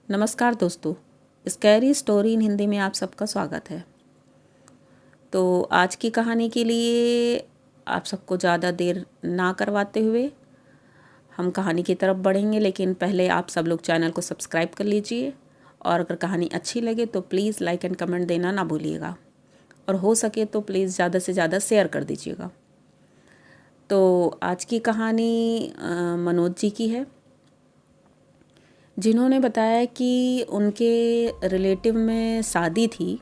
नमस्कार दोस्तों, scary story in Hindi में आप सबका स्वागत है। तो आज की कहानी के लिए आप सबको ज़्यादा देर ना करवाते हुए हम कहानी की तरफ बढ़ेंगे, लेकिन पहले आप सब लोग चैनल को सब्सक्राइब कर लीजिए और अगर कहानी अच्छी लगे तो प्लीज़ लाइक एंड कमेंट देना ना भूलिएगा और हो सके तो प्लीज़ ज़्यादा से ज़्यादा शेयर कर दीजिएगा। तो आज की कहानी मनोज जी की है, जिन्होंने बताया कि उनके रिलेटिव में शादी थी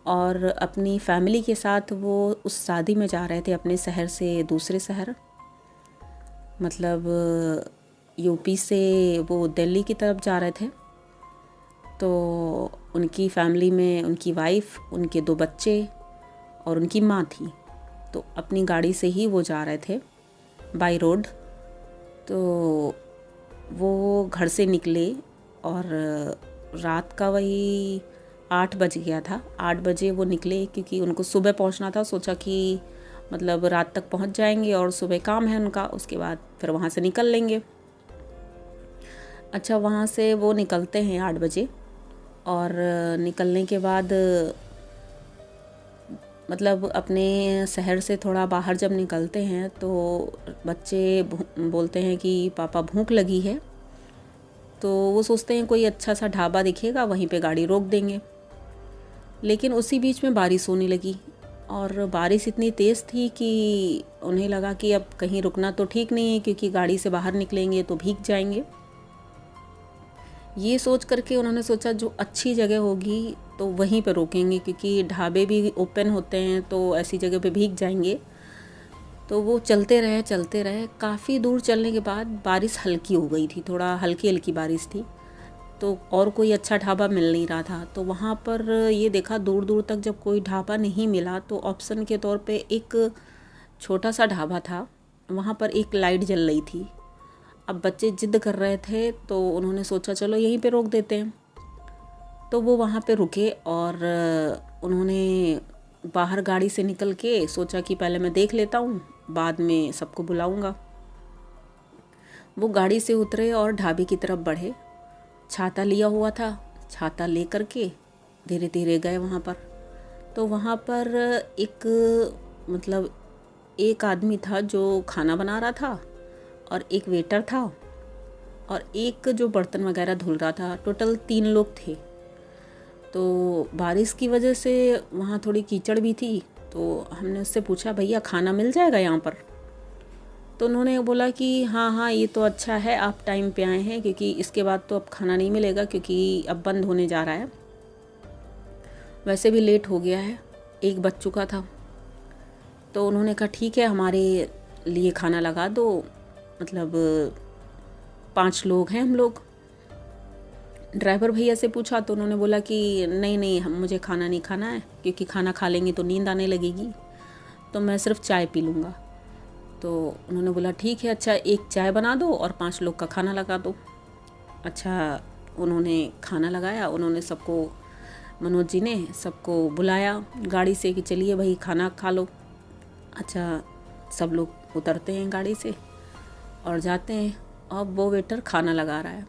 और अपनी फैमिली के साथ वो उस शादी में जा रहे थे अपने शहर से दूसरे शहर, मतलब यूपी से वो दिल्ली की तरफ जा रहे थे। तो उनकी फैमिली में उनकी वाइफ, उनके 2 बच्चे और उनकी माँ थी। तो अपनी गाड़ी से ही वो जा रहे थे बाय रोड। तो वो घर से निकले और रात का वही 8 बज गया था। 8 बजे वो निकले क्योंकि उनको सुबह पहुंचना था। सोचा कि मतलब रात तक पहुंच जाएंगे और सुबह काम है उनका, उसके बाद फिर वहां से निकल लेंगे। अच्छा, वहां से वो निकलते हैं 8 बजे और निकलने के बाद मतलब अपने शहर से थोड़ा बाहर जब निकलते हैं तो बच्चे बोलते हैं कि पापा भूख लगी है। तो वो सोचते हैं कोई अच्छा सा ढाबा दिखेगा, वहीं पे गाड़ी रोक देंगे। लेकिन उसी बीच में बारिश होने लगी और बारिश इतनी तेज़ थी कि उन्हें लगा कि अब कहीं रुकना तो ठीक नहीं है, क्योंकि गाड़ी से बाहर निकलेंगे तो भीग जाएंगे। ये सोच करके उन्होंने सोचा जो अच्छी जगह होगी तो वहीं पर रोकेंगे, क्योंकि ढाबे भी ओपन होते हैं तो ऐसी जगह पे भीग जाएंगे। तो वो चलते रहे। काफ़ी दूर चलने के बाद बारिश हल्की हो गई थी, थोड़ा हल्की हल्की बारिश थी। तो और कोई अच्छा ढाबा मिल नहीं रहा था। तो वहाँ पर ये देखा दूर दूर तक जब कोई ढाबा नहीं मिला तो ऑप्शन के तौर पे एक छोटा सा ढाबा था, वहाँ पर एक लाइट जल रही थी। अब बच्चे जिद कर रहे थे तो उन्होंने सोचा चलो यहीं पे रोक देते हैं। तो वो वहाँ पे रुके और उन्होंने बाहर गाड़ी से निकल के सोचा कि पहले मैं देख लेता हूँ, बाद में सबको बुलाऊंगा। वो गाड़ी से उतरे और ढाबे की तरफ बढ़े। छाता लिया हुआ था, छाता ले कर के धीरे धीरे गए वहाँ पर। तो वहाँ पर एक आदमी था जो खाना बना रहा था और एक वेटर था और एक जो बर्तन वगैरह धुल रहा था। टोटल 3 लोग थे। तो बारिश की वजह से वहाँ थोड़ी कीचड़ भी थी। तो हमने उससे पूछा भैया खाना मिल जाएगा यहाँ पर? तो उन्होंने बोला कि हाँ ये तो अच्छा है आप टाइम पे आए हैं, क्योंकि इसके बाद तो अब खाना नहीं मिलेगा, क्योंकि अब बंद होने जा रहा है, वैसे भी लेट हो गया है, 1 बज चुका था। तो उन्होंने कहा ठीक है हमारे लिए खाना लगा दो, मतलब 5 लोग हैं हम लोग। ड्राइवर भैया से पूछा तो उन्होंने बोला कि नहीं मुझे खाना नहीं खाना है, क्योंकि खाना खा लेंगे तो नींद आने लगेगी, तो मैं सिर्फ चाय पी लूँगा। तो उन्होंने बोला ठीक है, अच्छा 1 चाय बना दो और 5 लोग का खाना लगा दो। अच्छा, उन्होंने खाना लगाया, उन्होंने सबको, मनोज जी ने सबको बुलाया गाड़ी से कि चलिए भाई खाना खा लो। अच्छा, सब लोग उतरते हैं गाड़ी से और जाते हैं। अब वो वेटर खाना लगा रहा है।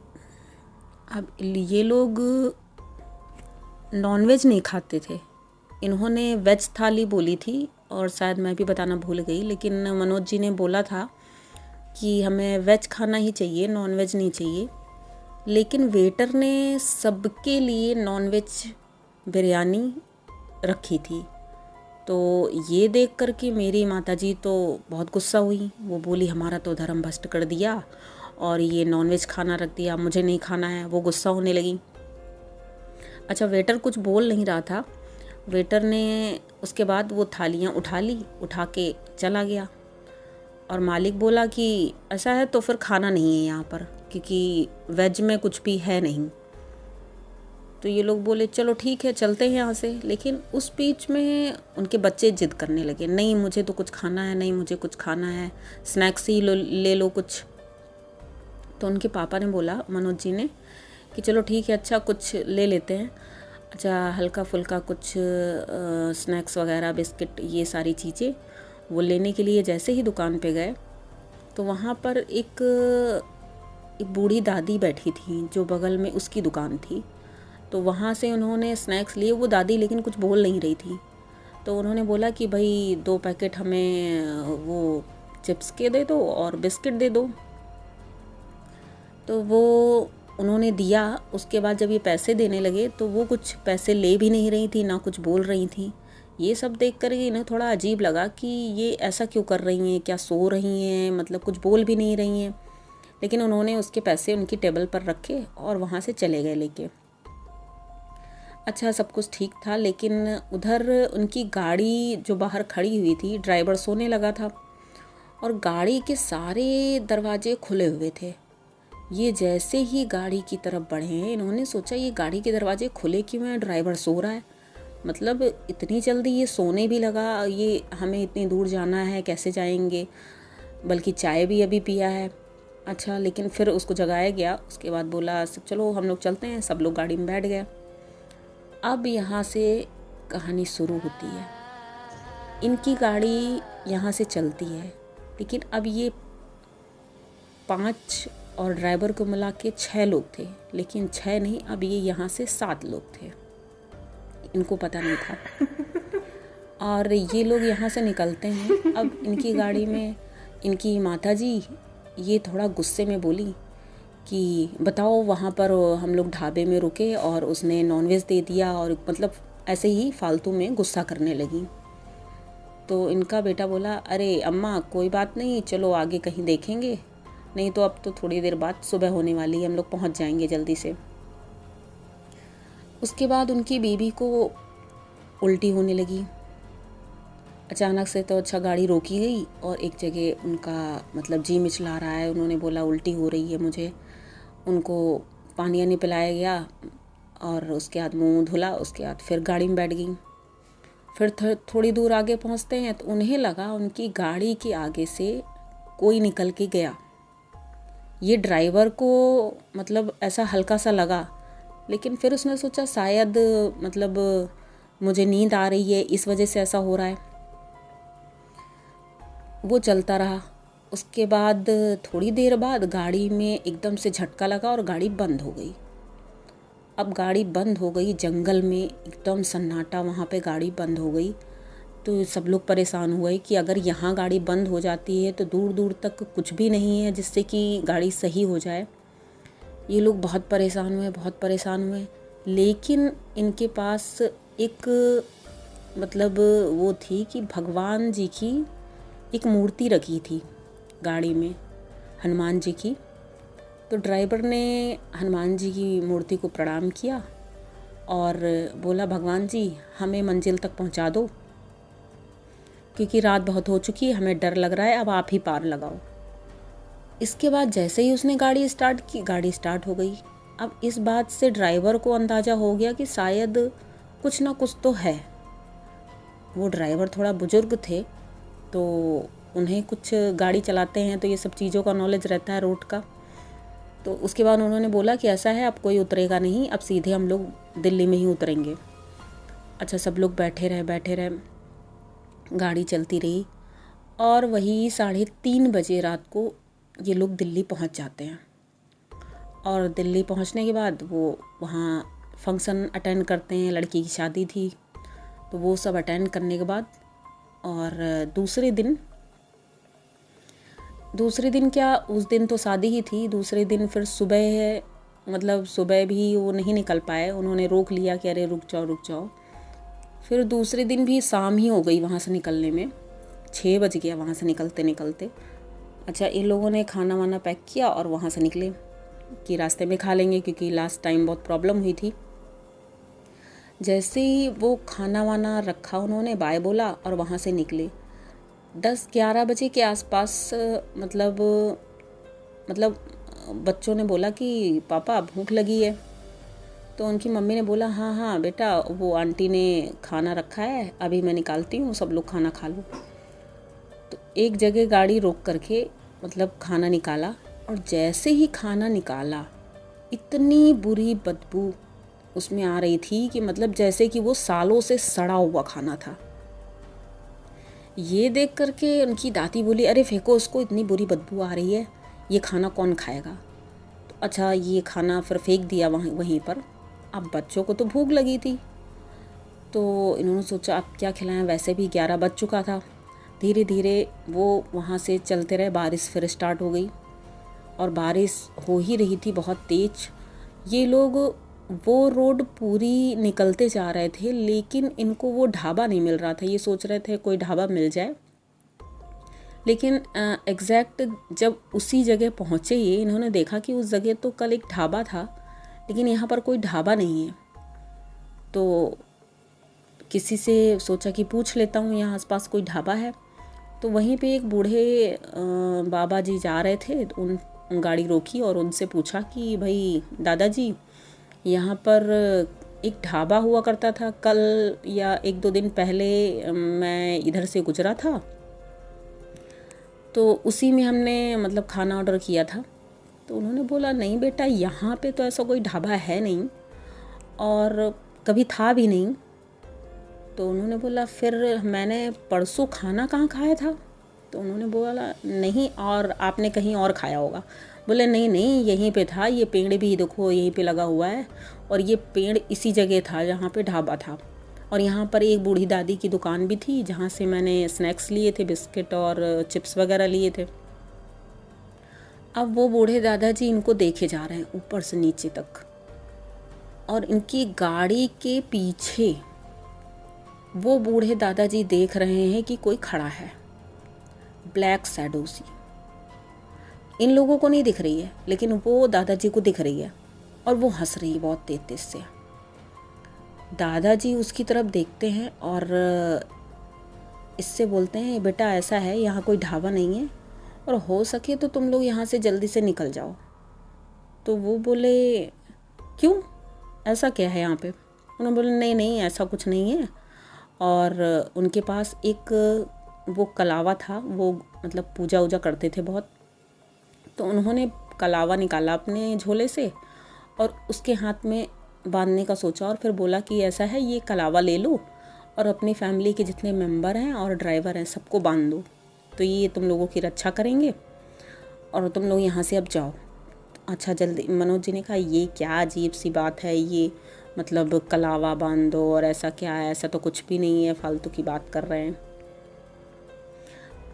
अब ये लोग नॉनवेज नहीं खाते थे, इन्होंने वेज थाली बोली थी और शायद मैं भी बताना भूल गई, लेकिन मनोज जी ने बोला था कि हमें वेज खाना ही चाहिए, नॉनवेज नहीं चाहिए। लेकिन वेटर ने सबके लिए नॉनवेज बिरयानी रखी थी। तो ये देख कर के मेरी माताजी तो बहुत गुस्सा हुई। वो बोली हमारा तो धर्म भ्रष्ट कर दिया और ये नॉनवेज खाना रख दिया, मुझे नहीं खाना है। वो गुस्सा होने लगी। अच्छा, वेटर कुछ बोल नहीं रहा था। वेटर ने उसके बाद वो थालियाँ उठा के चला गया और मालिक बोला कि ऐसा है तो फिर खाना नहीं है यहाँ पर, क्योंकि वेज में कुछ भी है नहीं। तो ये लोग बोले चलो ठीक है चलते हैं यहाँ से। लेकिन उस बीच में उनके बच्चे जिद करने लगे, नहीं मुझे तो कुछ खाना है, नहीं मुझे कुछ खाना है, स्नैक्स ही ले लो कुछ। तो उनके पापा ने बोला, मनोज जी ने, कि चलो ठीक है अच्छा कुछ ले लेते हैं। अच्छा, हल्का फुल्का कुछ स्नैक्स वगैरह, बिस्किट, ये सारी चीज़ें वो लेने के लिए जैसे ही दुकान पे गए तो वहाँ पर एक एक बूढ़ी दादी बैठी थी जो बगल में उसकी दुकान थी। तो वहाँ से उन्होंने स्नैक्स लिए। वो दादी लेकिन कुछ बोल नहीं रही थी। तो उन्होंने बोला कि भाई 2 पैकेट हमें वो चिप्स के दे दो और बिस्किट दे दो। तो वो उन्होंने दिया। उसके बाद जब ये पैसे देने लगे तो वो कुछ पैसे ले भी नहीं रही थी, ना कुछ बोल रही थी। ये सब देख कर इन्हें थोड़ा अजीब लगा कि ये ऐसा क्यों कर रही हैं, क्या सो रही हैं, मतलब कुछ बोल भी नहीं रही हैं। लेकिन उन्होंने उसके पैसे उनकी टेबल पर रखे और वहाँ से चले गए लेके। अच्छा, सब कुछ ठीक था, लेकिन उधर उनकी गाड़ी जो बाहर खड़ी हुई थी, ड्राइवर सोने लगा था और गाड़ी के सारे दरवाजे खुले हुए थे। ये जैसे ही गाड़ी की तरफ बढ़े, इन्होंने सोचा ये गाड़ी के दरवाजे खुले क्यों हैं, ड्राइवर सो रहा है, मतलब इतनी जल्दी ये सोने भी लगा, ये हमें इतनी दूर जाना है, कैसे जाएंगे, बल्कि चाय भी अभी पिया है। अच्छा, लेकिन फिर उसको जगाया गया। उसके बाद बोला सब चलो हम लोग चलते हैं। सब लोग गाड़ी में बैठ गए। अब यहाँ से कहानी शुरू होती है। इनकी गाड़ी यहाँ से चलती है, लेकिन अब ये 5 और ड्राइवर को मिला के 6 लोग थे, लेकिन 6 नहीं, अब ये यहाँ से 7 लोग थे। इनको पता नहीं था। और ये लोग यहाँ से निकलते हैं। अब इनकी गाड़ी में इनकी माताजी ये थोड़ा गुस्से में बोली कि बताओ, वहाँ पर हम लोग ढाबे में रुके और उसने नॉनवेज दे दिया, और मतलब ऐसे ही फालतू में गुस्सा करने लगी। तो इनका बेटा बोला, अरे अम्मा कोई बात नहीं, चलो आगे कहीं देखेंगे, नहीं तो अब तो थोड़ी देर बाद सुबह होने वाली है, हम लोग पहुँच जाएंगे जल्दी से। उसके बाद उनकी बीवी को उल्टी होने लगी अचानक से। तो अच्छा, गाड़ी रोकी गई और एक जगह उनका मतलब जी मिचला रहा है। उन्होंने बोला उल्टी हो रही है मुझे। उनको पानी वानी पिलाया गया और उसके बाद मुंह धुला। उसके बाद फिर गाड़ी में बैठ गई। फिर थोड़ी दूर आगे पहुंचते हैं तो उन्हें लगा उनकी गाड़ी के आगे से कोई निकल के गया। ये ड्राइवर को मतलब ऐसा हल्का सा लगा, लेकिन फिर उसने सोचा शायद मतलब मुझे नींद आ रही है, इस वजह से ऐसा हो रहा है। वो चलता रहा। उसके बाद थोड़ी देर बाद गाड़ी में एकदम से झटका लगा और गाड़ी बंद हो गई। अब गाड़ी बंद हो गई, जंगल में एकदम सन्नाटा, वहाँ पे गाड़ी बंद हो गई। तो सब लोग परेशान हुए कि अगर यहाँ गाड़ी बंद हो जाती है तो दूर दूर तक कुछ भी नहीं है जिससे कि गाड़ी सही हो जाए। ये लोग बहुत परेशान हुए। लेकिन इनके पास एक मतलब वो थी कि भगवान जी की एक मूर्ति रखी थी गाड़ी में, हनुमान जी की। तो ड्राइवर ने हनुमान जी की मूर्ति को प्रणाम किया और बोला, भगवान जी हमें मंजिल तक पहुंचा दो, क्योंकि रात बहुत हो चुकी है, हमें डर लग रहा है, अब आप ही पार लगाओ। इसके बाद जैसे ही उसने गाड़ी स्टार्ट की, गाड़ी स्टार्ट हो गई। अब इस बात से ड्राइवर को अंदाज़ा हो गया कि शायद कुछ ना कुछ तो है। वो ड्राइवर थोड़ा बुजुर्ग थे, तो उन्हें कुछ गाड़ी चलाते हैं तो ये सब चीज़ों का नॉलेज रहता है रोड का। तो उसके बाद उन्होंने बोला कि ऐसा है, अब कोई उतरेगा नहीं, अब सीधे हम लोग दिल्ली में ही उतरेंगे। अच्छा, सब लोग बैठे रहे, गाड़ी चलती रही और वही 3:30 बजे रात को ये लोग दिल्ली पहुंच जाते हैं। और दिल्ली पहुंचने के बाद वो वहाँ फंक्शन अटेंड करते हैं, लड़की की शादी थी, तो वो सब अटेंड करने के बाद और दूसरे दिन क्या, उस दिन तो शादी ही थी, दूसरे दिन फिर सुबह, मतलब सुबह भी वो नहीं निकल पाए, उन्होंने रोक लिया कि अरे रुक जाओ। फिर दूसरे दिन भी शाम ही हो गई वहाँ से निकलने में, 6 बज गया वहाँ से निकलते। अच्छा, इन लोगों ने खाना वाना पैक किया और वहाँ से निकले कि रास्ते में खा लेंगे, क्योंकि लास्ट टाइम बहुत प्रॉब्लम हुई थी। जैसे ही वो खाना वाना रखा, उन्होंने बाय बोला और वहाँ से निकले। 10-11 बजे के आसपास मतलब बच्चों ने बोला कि पापा भूख लगी है। तो उनकी मम्मी ने बोला, हाँ बेटा, वो आंटी ने खाना रखा है, अभी मैं निकालती हूँ, सब लोग खाना खा लो। तो एक जगह गाड़ी रोक करके मतलब खाना निकाला, और जैसे ही खाना निकाला इतनी बुरी बदबू उसमें आ रही थी कि मतलब जैसे कि वो सालों से सड़ा हुआ खाना था। ये देख करके उनकी दादी बोली, अरे फेंको उसको, इतनी बुरी बदबू आ रही है, ये खाना कौन खाएगा। अच्छा ये खाना फिर फेंक दिया वहीं पर। अब बच्चों को तो भूख लगी थी, तो इन्होंने सोचा अब क्या खिलाएं, वैसे भी 11 बज चुका था। धीरे धीरे वो वहाँ से चलते रहे, बारिश फिर स्टार्ट हो गई और बारिश हो ही रही थी बहुत तेज। ये लोग वो रोड पूरी निकलते जा रहे थे, लेकिन इनको वो ढाबा नहीं मिल रहा था। ये सोच रहे थे कोई ढाबा मिल जाए, लेकिन एग्जैक्ट जब उसी जगह पहुँचे ये, इन्होंने देखा कि उस जगह तो कल एक ढाबा था, लेकिन यहाँ पर कोई ढाबा नहीं है। तो किसी से सोचा कि पूछ लेता हूँ यहाँ आसपास कोई ढाबा है। तो वहीं पे एक बूढ़े बाबा जी जा रहे थे, उन गाड़ी रोकी और उनसे पूछा कि भाई दादाजी, यहाँ पर एक ढाबा हुआ करता था, कल या 1-2 दिन पहले मैं इधर से गुजरा था, तो उसी में हमने मतलब खाना ऑर्डर किया था। तो उन्होंने बोला नहीं बेटा, यहाँ पे तो ऐसा कोई ढाबा है नहीं और कभी था भी नहीं। तो उन्होंने बोला फिर मैंने परसों खाना कहाँ खाया था? तो उन्होंने बोला नहीं, और आपने कहीं और खाया होगा। बोले नहीं नहीं, यहीं पे था, ये पेड़ भी देखो यहीं पे लगा हुआ है और ये पेड़ इसी जगह था जहाँ पे ढाबा था, और यहाँ पर एक बूढ़ी दादी की दुकान भी थी जहाँ से मैंने स्नैक्स लिए थे, बिस्किट और चिप्स वगैरह लिए थे। अब वो बूढ़े दादाजी इनको देखे जा रहे हैं ऊपर से नीचे तक, और इनकी गाड़ी के पीछे वो बूढ़े दादाजी देख रहे हैं कि कोई खड़ा है, ब्लैक शैडो सी। इन लोगों को नहीं दिख रही है, लेकिन वो दादाजी को दिख रही है और वो हंस रही है बहुत तेज तेज से। दादाजी उसकी तरफ देखते हैं और इससे बोलते हैं बेटा ऐसा है, यहाँ कोई ढाबा नहीं है और हो सके तो तुम लोग यहाँ से जल्दी से निकल जाओ। तो वो बोले क्यों, ऐसा क्या है यहाँ पे? उन्होंने बोले नहीं नहीं ऐसा कुछ नहीं है। और उनके पास एक वो कलावा था, वो मतलब पूजा वूजा करते थे बहुत, तो उन्होंने कलावा निकाला अपने झोले से और उसके हाथ में बांधने का सोचा और फिर बोला कि ऐसा है, ये कलावा ले लो और अपनी फैमिली के जितने मेंबर हैं और ड्राइवर हैं सबको बांध दो, तो ये तुम लोगों की रक्षा करेंगे और तुम लोग यहाँ से अब जाओ। अच्छा जल्दी। मनोज जी ने कहा ये क्या अजीब सी बात है, ये मतलब कलावा बांध दो और ऐसा क्या है, ऐसा तो कुछ भी नहीं है, फालतू की बात कर रहे हैं।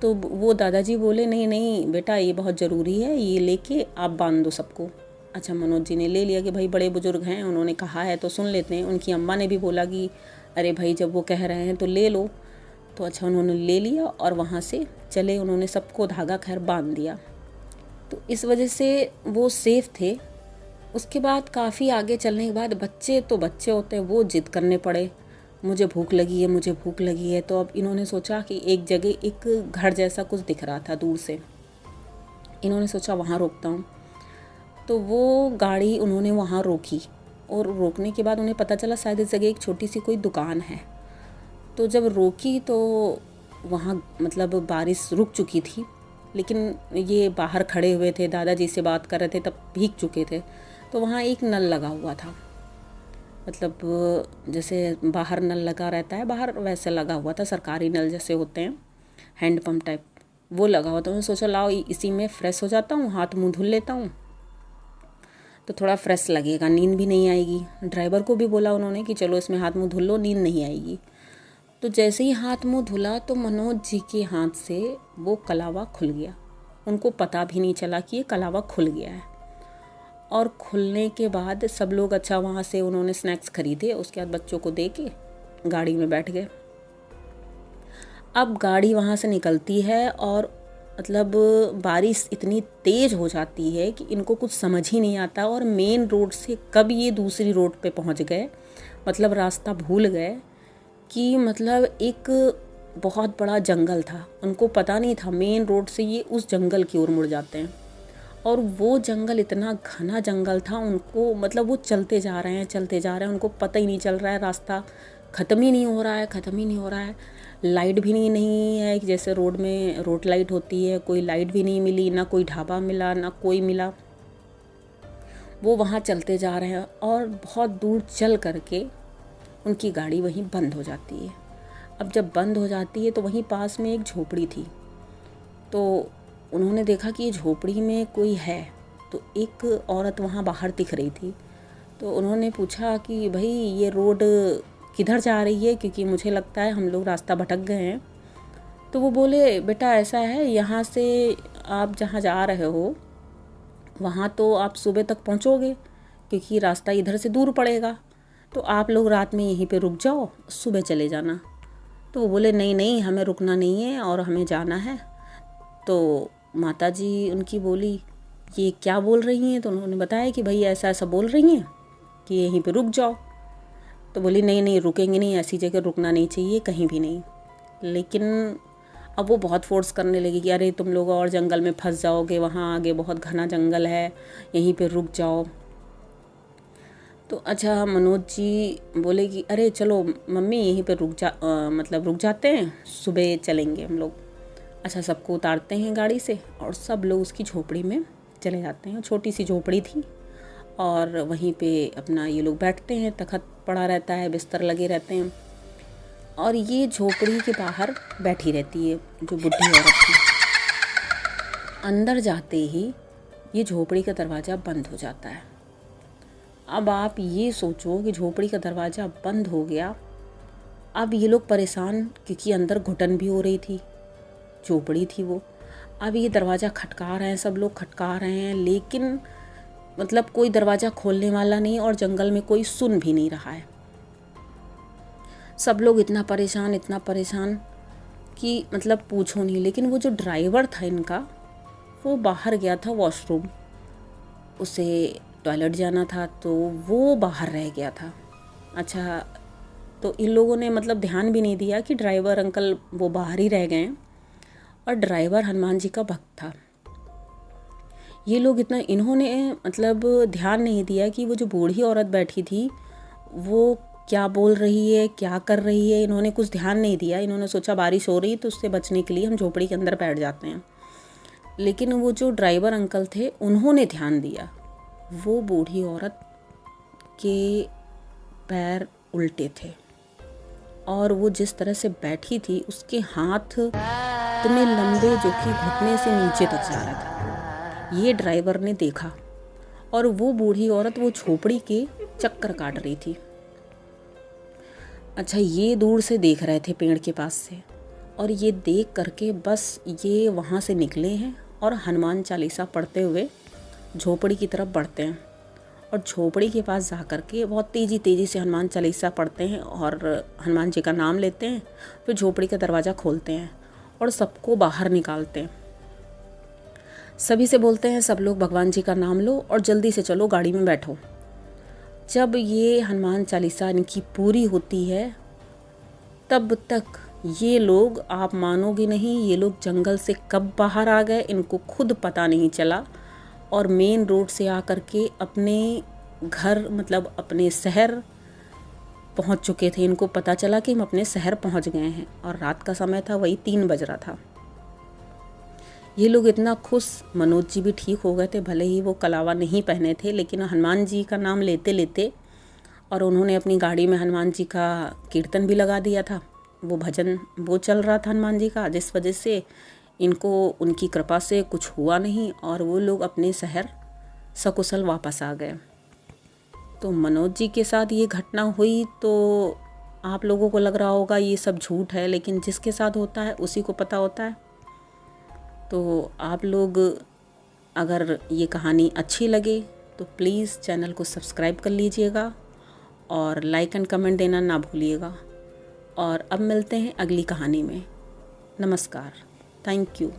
तो वो दादाजी बोले नहीं नहीं बेटा, ये बहुत ज़रूरी है, ये लेके आप बांध दो सबको। अच्छा मनोज जी ने ले लिया कि भाई बड़े बुजुर्ग हैं, उन्होंने कहा है तो सुन लेते हैं। उनकी अम्मा ने भी बोला कि अरे भाई जब वो कह रहे हैं तो ले लो। तो अच्छा उन्होंने ले लिया और वहाँ से चले, उन्होंने सबको धागा खैर बांध दिया। तो इस वजह से वो सेफ़ थे। उसके बाद काफ़ी आगे चलने के बाद बच्चे तो बच्चे होते हैं, वो जिद करने पड़े, मुझे भूख लगी है, मुझे भूख लगी है। तो अब इन्होंने सोचा कि एक जगह एक घर जैसा कुछ दिख रहा था दूर से, इन्होंने सोचा वहाँ रोकता हूँ। तो वो गाड़ी उन्होंने वहाँ रोकी और रोकने के बाद उन्हें पता चला शायद इस जगह एक छोटी सी कोई दुकान है। तो जब रोकी तो वहाँ मतलब बारिश रुक चुकी थी, लेकिन ये बाहर खड़े हुए थे, दादाजी से बात कर रहे थे, तब भीग चुके थे। तो वहाँ एक नल लगा हुआ था, मतलब जैसे बाहर नल लगा रहता है बाहर, वैसे लगा हुआ था, सरकारी नल जैसे होते हैं हैंडपम्प टाइप, वो लगा हुआ था। मैंने सोचा लाओ इसी में फ्रेश हो जाता हूँ, हाथ मुंह धुल लेता हूँ तो थोड़ा फ्रेश लगेगा, नींद भी नहीं आएगी। ड्राइवर को भी बोला उन्होंने कि चलो इसमें हाथ मुंह धुल लो, नींद नहीं आएगी। तो जैसे ही हाथ मुंह धुला तो मनोज जी के हाथ से वो कलावा खुल गया। उनको पता भी नहीं चला कि ये कलावा खुल गया है। और खुलने के बाद सब लोग अच्छा वहाँ से उन्होंने स्नैक्स खरीदे, उसके बाद बच्चों को दे के गाड़ी में बैठ गए। अब गाड़ी वहाँ से निकलती है और मतलब बारिश इतनी तेज़ हो जाती है कि इनको कुछ समझ ही नहीं आता, और मेन रोड से कब ये दूसरी रोड पे पहुँच गए, मतलब रास्ता भूल गए कि मतलब एक बहुत बड़ा जंगल था। उनको पता नहीं था मेन रोड से ये उस जंगल की ओर मुड़ जाते हैं, और वो जंगल इतना घना जंगल था, उनको मतलब वो चलते जा रहे हैं, उनको पता ही नहीं चल रहा है, रास्ता ख़त्म ही नहीं हो रहा है। लाइट भी नहीं है कि जैसे रोड में रोड लाइट होती है, कोई लाइट भी नहीं मिली, ना कोई ढाबा मिला, ना कोई मिला। वो वहाँ चलते जा रहे हैं और बहुत दूर चल करके उनकी गाड़ी वहीं बंद हो जाती है। अब जब बंद हो जाती है तो वहीं पास में एक झोपड़ी थी, तो उन्होंने देखा कि ये झोपड़ी में कोई है, तो एक औरत वहाँ बाहर दिख रही थी। तो उन्होंने पूछा कि भाई ये रोड किधर जा रही है, क्योंकि मुझे लगता है हम लोग रास्ता भटक गए हैं। तो वो बोले बेटा ऐसा है, यहाँ से आप जहाँ जा रहे हो वहाँ तो आप सुबह तक पहुँचोगे, क्योंकि रास्ता इधर से दूर पड़ेगा, तो आप लोग रात में यहीं पे रुक जाओ, सुबह चले जाना। तो वो बोले नहीं नहीं, हमें रुकना नहीं है और हमें जाना है। तो माताजी उनकी बोली ये क्या बोल रही हैं? तो उन्होंने बताया कि भाई ऐसा ऐसा बोल रही हैं कि यहीं पे रुक जाओ। तो बोली नहीं नहीं, रुकेंगे नहीं, ऐसी जगह रुकना नहीं चाहिए कहीं भी नहीं। लेकिन अब वो बहुत फोर्स करने लगी कि अरे तुम लोग और जंगल में फंस जाओगे, वहाँ आगे बहुत घना जंगल है, यहीं पे रुक जाओ। तो अच्छा मनोज जी बोले कि अरे चलो मम्मी यहीं पे रुक जाते हैं, सुबह चलेंगे हम लोग। अच्छा, सबको उतारते हैं गाड़ी से और सब लोग उसकी झोपड़ी में चले जाते हैं। छोटी सी झोपड़ी थी और वहीं पे अपना ये लोग बैठते हैं, तखत पड़ा रहता है, बिस्तर लगे रहते हैं और ये झोपड़ी के बाहर बैठी रहती है जो बुढ़ी औरत थी। अंदर जाते ही ये झोपड़ी का दरवाज़ा बंद हो जाता है। अब आप ये सोचो कि झोपड़ी का दरवाज़ा बंद हो गया। अब ये लोग परेशान, क्योंकि अंदर घुटन भी हो रही थी, झोपड़ी थी वो। अब ये दरवाज़ा खटका रहे हैं, सब लोग खटका रहे हैं, लेकिन मतलब कोई दरवाज़ा खोलने वाला नहीं और जंगल में कोई सुन भी नहीं रहा है। सब लोग इतना परेशान कि मतलब पूछो नहीं। लेकिन वो जो ड्राइवर था इनका, वो बाहर गया था वॉशरूम, उसे टॉयलेट जाना था, तो वो बाहर रह गया था। अच्छा, तो इन लोगों ने मतलब ध्यान भी नहीं दिया कि ड्राइवर अंकल वो बाहर ही रह गए और ड्राइवर हनुमान जी का भक्त था। ये लोग इन्होंने मतलब ध्यान नहीं दिया कि वो जो बूढ़ी औरत बैठी थी वो क्या बोल रही है, क्या कर रही है। इन्होंने कुछ ध्यान नहीं दिया। इन्होंने सोचा बारिश हो रही तो उससे बचने के लिए हम झोपड़ी के अंदर बैठ जाते हैं। लेकिन वो जो ड्राइवर अंकल थे उन्होंने ध्यान दिया। वो बूढ़ी औरत के पैर उल्टे थे और वो जिस तरह से बैठी थी उसके हाथ इतने लंबे जो कि घुटने से नीचे तक जा रहा था। ये ड्राइवर ने देखा और वो बूढ़ी औरत वो झोपड़ी के चक्कर काट रही थी। अच्छा, ये दूर से देख रहे थे पेड़ के पास से, और ये देख करके बस ये वहाँ से निकले हैं और हनुमान चालीसा पढ़ते हुए झोपड़ी की तरफ बढ़ते हैं और झोपड़ी के पास जा कर के बहुत तेज़ी से हनुमान चालीसा पढ़ते हैं और हनुमान जी का नाम लेते हैं। फिर झोपड़ी का दरवाज़ा खोलते हैं और सबको बाहर निकालते हैं। सभी से बोलते हैं सब लोग भगवान जी का नाम लो और जल्दी से चलो, गाड़ी में बैठो। जब ये हनुमान चालीसा इनकी पूरी होती है तब तक ये लोग, आप मानोगे नहीं, ये लोग जंगल से कब बाहर आ गए इनको खुद पता नहीं चला और मेन रोड से आकर के अपने घर मतलब अपने शहर पहुंच चुके थे। इनको पता चला कि हम अपने शहर पहुंच गए हैं और रात का समय था, वही 3 बज रहा था। ये लोग इतना खुश, मनोज जी भी ठीक हो गए थे, भले ही वो कलावा नहीं पहने थे, लेकिन हनुमान जी का नाम लेते लेते और उन्होंने अपनी गाड़ी में हनुमान जी का कीर्तन भी लगा दिया था। वो भजन वो चल रहा था हनुमान जी का, जिस वजह से इनको उनकी कृपा से कुछ हुआ नहीं और वो लोग अपने शहर सकुशल वापस आ गए। तो मनोज जी के साथ ये घटना हुई तो आप लोगों को लग रहा होगा ये सब झूठ है, लेकिन जिसके साथ होता है उसी को पता होता है। तो आप लोग अगर ये कहानी अच्छी लगे तो प्लीज़ चैनल को सब्सक्राइब कर लीजिएगा और लाइक एंड कमेंट देना ना भूलिएगा। और अब मिलते हैं अगली कहानी में। नमस्कार, थैंक यू।